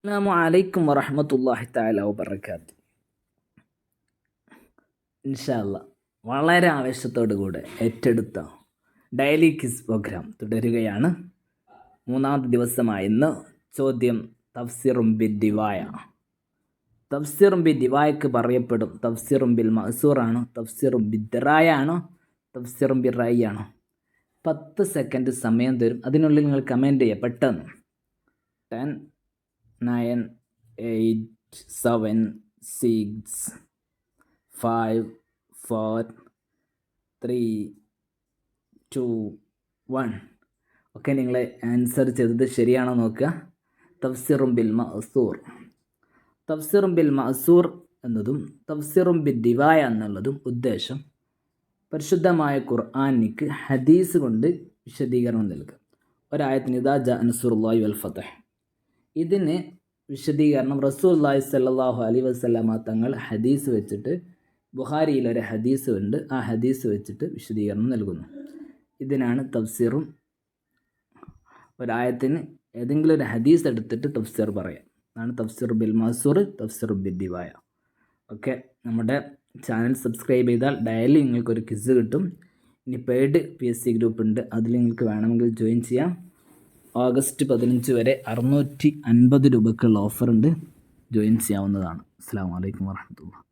അസ്സലാമു അലൈക്കും വറഹ്മത്തുള്ളാഹി തആല വബറകാതുഹു. ഇൻഷാ അല്ലാഹ് വളരെ ആവേശത്തോടു കൂടെ ഏറ്റെടുത്ത ഡെയിലി ക്വിസ് പ്രോഗ്രാം തുടരുകയാണ്. മൂന്നാമത്തെ ദിവസമായ ഇന്ന് ചോദ്യം തഫ്സീറും ബിദ്ദിവായ. തഫ്സീറും ബിദ്ദിവായക്ക് പറയപ്പെടും തഫ്സീറും ബിൽ മഅ്സൂറാണോ, തഫ്സീറും ബിദ്ദിറായ ആണോ, തഫ്സീറും ബിറഅയി ആണോ? 10 സെക്കൻഡ് സമയം തരും. അതിനുള്ളിൽ നിങ്ങൾ കമൻറ്റ് ചെയ്യുക പെട്ടെന്ന്. 10, 9, 8, 7, 6, 5, 4, 3, 2, 1. ഓക്കെ, നിങ്ങൾ ആൻസർ ചെയ്തത് ശരിയാണോ നോക്കുക. തഫ്സീറും ബിൽ മഅ്സൂർ. തഫ്സീറും ബിൽ മഅ്സൂർ എന്നതും തഫ്സീറും ബിദ്ദിവായ എന്നുള്ളതും ഉദ്ദേശം പരിശുദ്ധമായ ഖുർആനിക്ക് ഹദീസ് കൊണ്ട് വിശദീകരണം നൽകുക. ഒരായത്തിന് ഇദാ ജാ നസ്റുല്ലാഹി വൽ ഫതഹ്, ഇതിന് വിശദീകരണം റസൂലുള്ളാഹി സ്വല്ലല്ലാഹു അലൈഹി വസല്ലമ തങ്ങൾ ഹദീസ് വെച്ചിട്ട്, ബുഖാരിയിൽ ഒരു ഹദീസ് ഉണ്ട്, ആ ഹദീസ് വെച്ചിട്ട് വിശദീകരണം നൽകുന്നു. ഇതിനാണ് തഫ്സീറും. ഒരായത്തിന് ഏതെങ്കിലും ഒരു ഹദീസ് എടുത്തിട്ട് തഫ്സീർ പറയാം. അതാണ് തഫ്സീർ ബിൽ മഅ്സൂർ, തഫ്സീർ ബിദ്ദിവായ. ഓക്കെ, നമ്മുടെ ചാനൽ സബ്സ്ക്രൈബ് ചെയ്താൽ ഡെയിലി നിങ്ങൾക്കൊരു ക്വിസ് കിട്ടും. ഇനി പെയ്ഡ് PSC ഗ്രൂപ്പ് ഉണ്ട്, അതിൽ നിങ്ങൾക്ക് വേണമെങ്കിൽ ജോയിൻ ചെയ്യാം. ഓഗസ്റ്റ് 15 വരെ 650 രൂപയ്ക്കുള്ള ഓഫറുണ്ട്, ജോയിൻ ചെയ്യാവുന്നതാണ്. അസ്സലാമു അലൈക്കും വറഹ്മത്തുള്ളാഹി.